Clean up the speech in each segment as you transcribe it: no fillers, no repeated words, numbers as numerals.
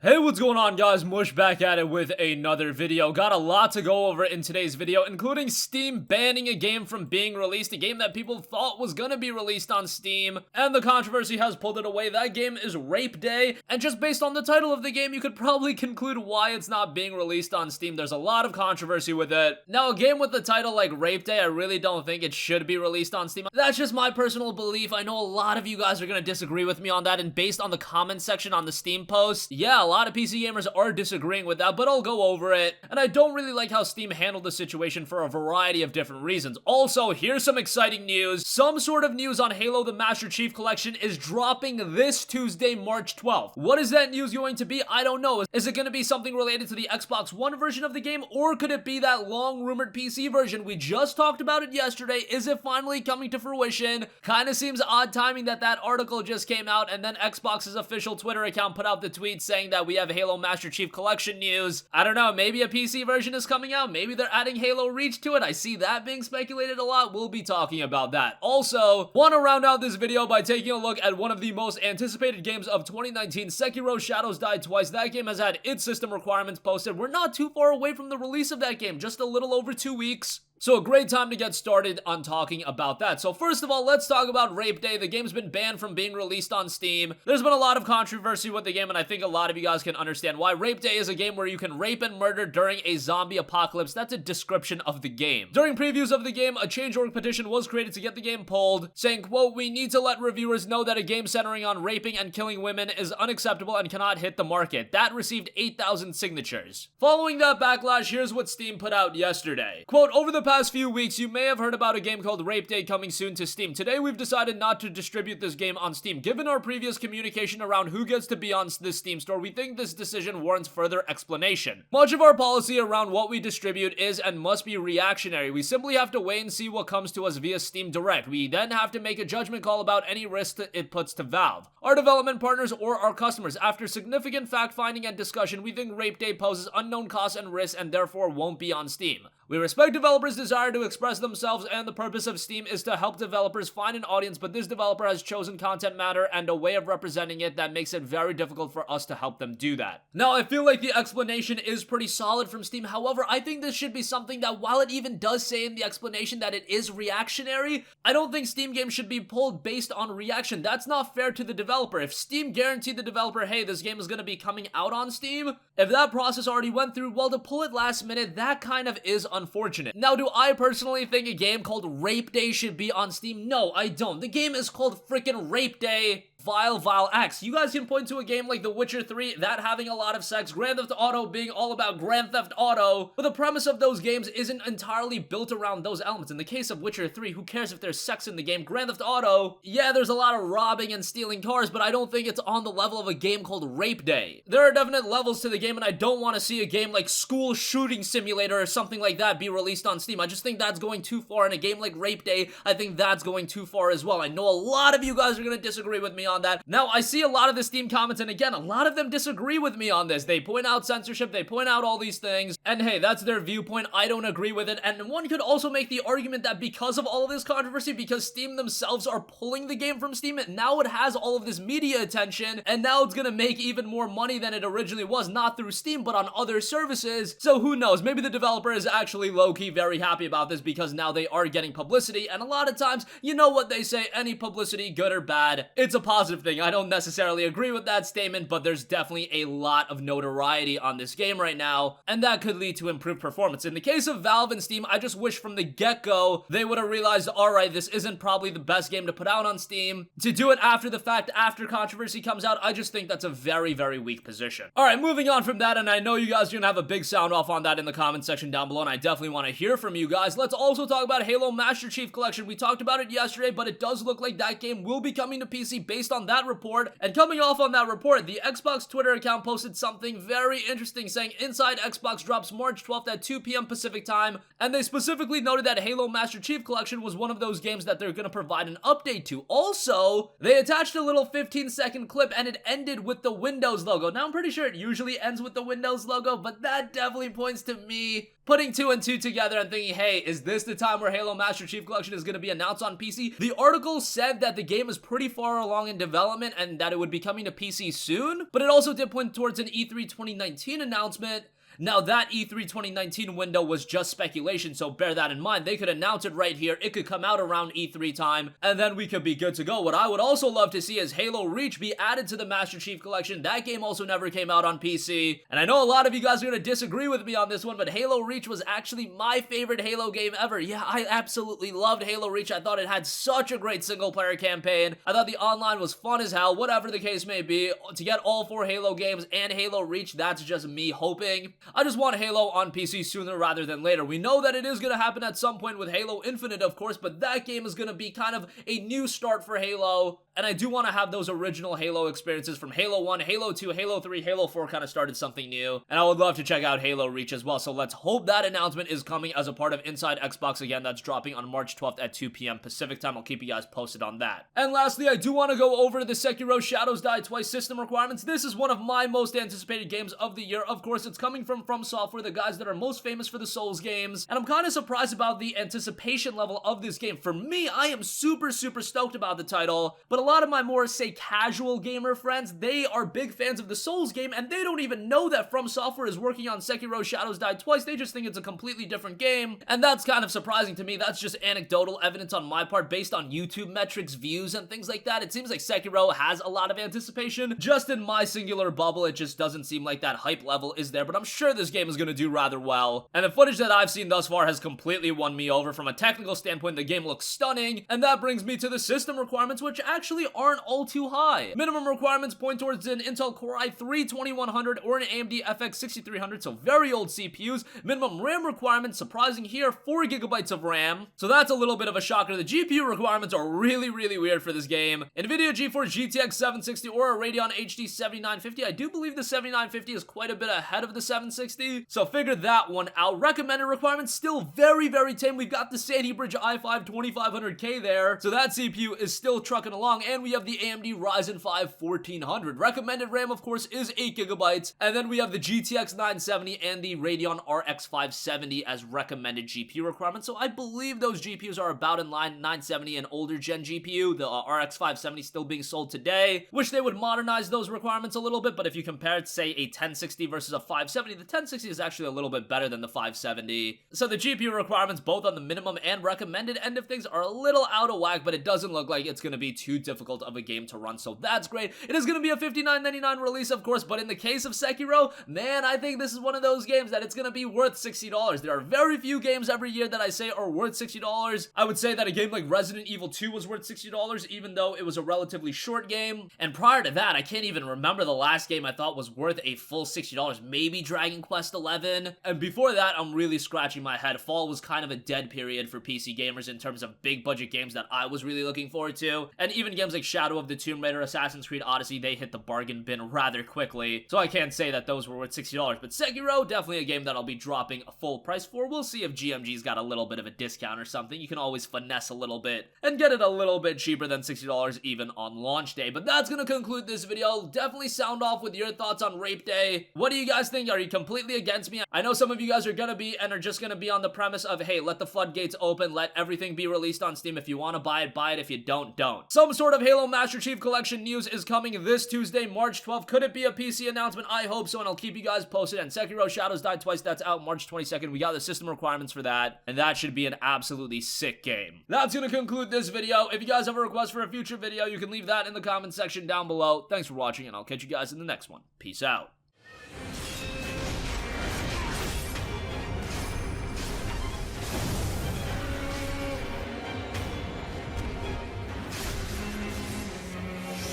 Hey, what's going on, guys? Mush back at it with another video. Got a lot to go over in today's video, including Steam banning a game from being released, a game that people thought was gonna be released on Steam, and the controversy has pulled it away. That game is Rape Day, and just based on the title of the game, you could probably conclude why it's not being released on Steam. There's a lot of controversy with it. Now, a game with the title like Rape Day, I really don't think it should be released on Steam. That's just my personal belief. I know a lot of you guys are gonna disagree with me on that, and based on the comment section on the Steam post, yeah, a lot of PC gamers are disagreeing with that, but I'll go over it. And I don't really like how Steam handled the situation for a variety of different reasons. Also, here's some exciting news. Some sort of news on Halo the Master Chief Collection is dropping this Tuesday, March 12th. What is that news going to be? I don't know. Is it going to be something related to the Xbox One version of the game, or could it be that long-rumored PC version? We just talked about it yesterday. Is it finally coming to fruition? Kinda seems odd timing that that article just came out, and then Xbox's official Twitter account put out the tweet saying that we have Halo Master Chief Collection news. I don't know, maybe a PC version is coming out, maybe they're adding Halo Reach to it. I see that being speculated a lot. We'll be talking about that. Also, want to round out this video by taking a look at one of the most anticipated games of 2019, Sekiro Shadows Die Twice. That game has had its system requirements posted. We're not too far away from the release of that game, just a little over 2 weeks. So a great time to get started on talking about that. So first of all, let's talk about Rape Day. The game's been banned from being released on Steam. There's been a lot of controversy with the game, and I think a lot of you guys can understand why. Rape Day is a game where you can rape and murder during a zombie apocalypse. That's a description of the game. During previews of the game, a change.org petition was created to get the game pulled, saying, quote, "We need to let reviewers know that a game centering on raping and killing women is unacceptable and cannot hit the market." That received 8,000 signatures. Following that backlash, here's what Steam put out yesterday. Quote, "Over the past few weeks, you may have heard about a game called Rape Day coming soon to Steam. Today, we've decided not to distribute this game on Steam. Given our previous communication around who gets to be on this Steam store, we think this decision warrants further explanation. Much of our policy around what we distribute is and must be reactionary. We simply have to wait and see what comes to us via Steam Direct. We then have to make a judgment call about any risk that it puts to Valve, our development partners, or our customers. After significant fact-finding and discussion, we think Rape Day poses unknown costs and risks and therefore won't be on Steam. We respect developers' desire to express themselves, and the purpose of Steam is to help developers find an audience, but this developer has chosen content matter and a way of representing it that makes it very difficult for us to help them do that." Now, I feel like the explanation is pretty solid from Steam. However, I think this should be something that, while it even does say in the explanation that it is reactionary, I don't think Steam games should be pulled based on reaction. That's not fair to the developer. If Steam guaranteed the developer, hey, this game is going to be coming out on Steam, if that process already went through, well, to pull it last minute, that kind of is unfortunate. Now, do I personally think a game called Rape Day should be on Steam? No, I don't. The game is called frickin' Rape Day. Vile acts. You guys can point to a game like The Witcher 3, that having a lot of sex, Grand Theft Auto being all about Grand Theft Auto, but the premise of those games isn't entirely built around those elements. In the case of Witcher 3, who cares if there's sex in the game? Grand Theft Auto, yeah, there's a lot of robbing and stealing cars, but I don't think it's on the level of a game called Rape Day. There are definite levels to the game, and I don't want to see a game like School Shooting Simulator or something like that be released on Steam. I just think that's going too far. In a game like Rape Day, I think that's going too far as well. I know a lot of you guys are going to disagree with me on that. Now, I see a lot of the Steam comments, and again, a lot of them disagree with me on this. They point out censorship, they point out all these things, and hey, that's their viewpoint. I don't agree with it, and one could also make the argument that because of all of this controversy, because Steam themselves are pulling the game from Steam, now it has all of this media attention, and now it's gonna make even more money than it originally was, not through Steam, but on other services. So who knows, maybe the developer is actually low-key very happy about this because now they are getting publicity, and a lot of times, you know what they say, any publicity, good or bad, it's a positive thing. I don't necessarily agree with that statement, but there's definitely a lot of notoriety on this game right now, and that could lead to improved performance. In the case of Valve and Steam, I just wish from the get-go they would have realized, alright, this isn't probably the best game to put out on Steam. To do it after the fact, after controversy comes out, I just think that's a very, very weak position. Alright, moving on from that, and I know you guys are gonna have a big sound off on that in the comment section down below, and I definitely want to hear from you guys. Let's also talk about Halo Master Chief Collection. We talked about it yesterday, but it does look like that game will be coming to PC based on that report. And coming off on that report, the Xbox Twitter account posted something very interesting, saying Inside Xbox drops March 12th at 2 p.m. Pacific time, and they specifically noted that Halo Master Chief Collection was one of those games that they're going to provide an update to. Also, they attached a little 15-second clip, and it ended with the Windows logo. Now, I'm pretty sure it usually ends with the Windows logo, but that definitely points to me putting 2 and 2 together and thinking, hey, is this the time where Halo Master Chief Collection is going to be announced on PC? The article said that the game is pretty far along in development and that it would be coming to PC soon, but it also did point towards an E3 2019 announcement. Now, that E3 2019 window was just speculation, so bear that in mind. They could announce it right here, it could come out around E3 time, and then we could be good to go. What I would also love to see is Halo Reach be added to the Master Chief Collection. That game also never came out on PC, and I know a lot of you guys are going to disagree with me on this one, but Halo Reach was actually my favorite Halo game ever. Yeah, I absolutely loved Halo Reach. I thought it had such a great single-player campaign. I thought the online was fun as hell, whatever the case may be. To get all 4 Halo games and Halo Reach, that's just me hoping. I just want Halo on PC sooner rather than later. We know that it is going to happen at some point with Halo Infinite, of course, but that game is going to be kind of a new start for Halo, and I do want to have those original Halo experiences from Halo 1, Halo 2, Halo 3, Halo 4 kind of started something new, and I would love to check out Halo Reach as well, so let's hope that announcement is coming as a part of Inside Xbox again. That's dropping on March 12th at 2 p.m. Pacific time. I'll keep you guys posted on that. And lastly, I do want to go over the Sekiro Shadows Die Twice system requirements. This is one of my most anticipated games of the year. Of course, it's coming from Software, the guys that are most famous for the Souls games, and I'm kind of surprised about the anticipation level of this game. For me, I am super stoked about the title, but a lot of my more, say, casual gamer friends, they are big fans of the Souls game, and they don't even know that From Software is working on Sekiro Shadows Die Twice. They just think it's a completely different game, and that's kind of surprising to me. That's just anecdotal evidence on my part based on YouTube metrics, views, and things like that. It seems like Sekiro has a lot of anticipation. Just in my singular bubble, it just doesn't seem like that hype level is there, but I'm sure this game is going to do rather well, and the footage that I've seen thus far has completely won me over. From a technical standpoint, the game looks stunning, and that brings me to the system requirements, which actually aren't all too high. Minimum requirements point towards an Intel Core i3 2100 or an AMD FX 6300, so very old CPUs. Minimum RAM requirements, surprising here, 4 gigabytes of RAM, so that's a little bit of a shocker. The GPU requirements are really weird for this game. NVIDIA GeForce GTX 760 or a Radeon HD 7950. I do believe the 7950 is quite a bit ahead of the 760, so figure that one out. Recommended requirements still very tame. We've got the Sandy Bridge i5 2500K there, so that CPU is still trucking along, and we have the AMD Ryzen 5 1400. Recommended RAM, of course, is 8 gigabytes, and then we have the GTX 970 and the Radeon RX 570 as recommended GPU requirements, so I believe those GPUs are about in line. 970 an older gen GPU, the RX 570 still being sold today. Wish they would modernize those requirements a little bit, but if you compare it, say, a 1060 versus a 570, the 1060 is actually a little bit better than the 570. So the GPU requirements, both on the minimum and recommended end of things, are a little out of whack, but it doesn't look like it's going to be too difficult of a game to run, so that's great. It is going to be a $59.99 release, of course, but in the case of Sekiro, man, I think this is one of those games that it's going to be worth $60. There are very few games every year that I say are worth $60. I would say that a game like Resident Evil 2 was worth $60, even though it was a relatively short game, and prior to that, I can't even remember the last game I thought was worth a full $60. Maybe Dragon Quest 11, and before that, I'm really scratching my head. Fall was kind of a dead period for PC gamers in terms of big budget games that I was really looking forward to, and even games like Shadow of the Tomb Raider, Assassin's Creed Odyssey, they hit the bargain bin rather quickly, so I can't say that those were worth $60, but Sekiro, definitely a game that I'll be dropping a full price for. We'll see if GMG's got a little bit of a discount or something. You can always finesse a little bit and get it a little bit cheaper than $60 even on launch day, but that's gonna conclude this video. Definitely sound off with your thoughts on Rape Day. What do you guys think? Are you completely against me? I know some of you guys are gonna be and are just gonna be on the premise of, hey, let the floodgates open, let everything be released on Steam. If you want to buy it, buy it. If you don't, don't. Some sort of Halo Master Chief Collection news is coming this Tuesday, March 12th. Could it be a PC announcement? I hope so, and I'll keep you guys posted. And Sekiro Shadows Die Twice, that's out March 22nd. We got the system requirements for that, and that should be an absolutely sick game. That's gonna conclude this video. If you guys have a request for a future video, you can leave that in the comment section down below. Thanks for watching, and I'll catch you guys in the next one. Peace out.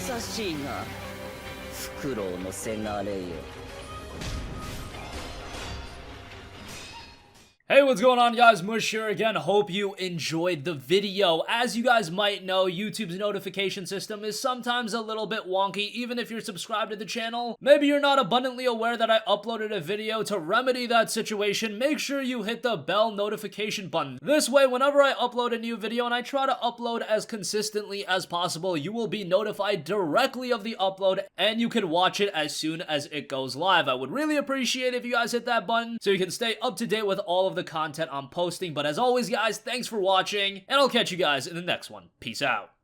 久しいなフクロウのせがれよ。Hey, what's going on, guys? Mush here again. Hope you enjoyed the video. As you guys might know, YouTube's notification system is sometimes a little bit wonky, even if you're subscribed to the channel. Maybe you're not abundantly aware that I uploaded a video. To remedy that situation, make sure you hit the bell notification button. This way, whenever I upload a new video, and I try to upload as consistently as possible, you will be notified directly of the upload, and you can watch it as soon as it goes live. I would really appreciate it if you guys hit that button, so you can stay up to date with all of the content I'm posting. But as always, guys, thanks for watching, and I'll catch you guys in the next one. Peace out.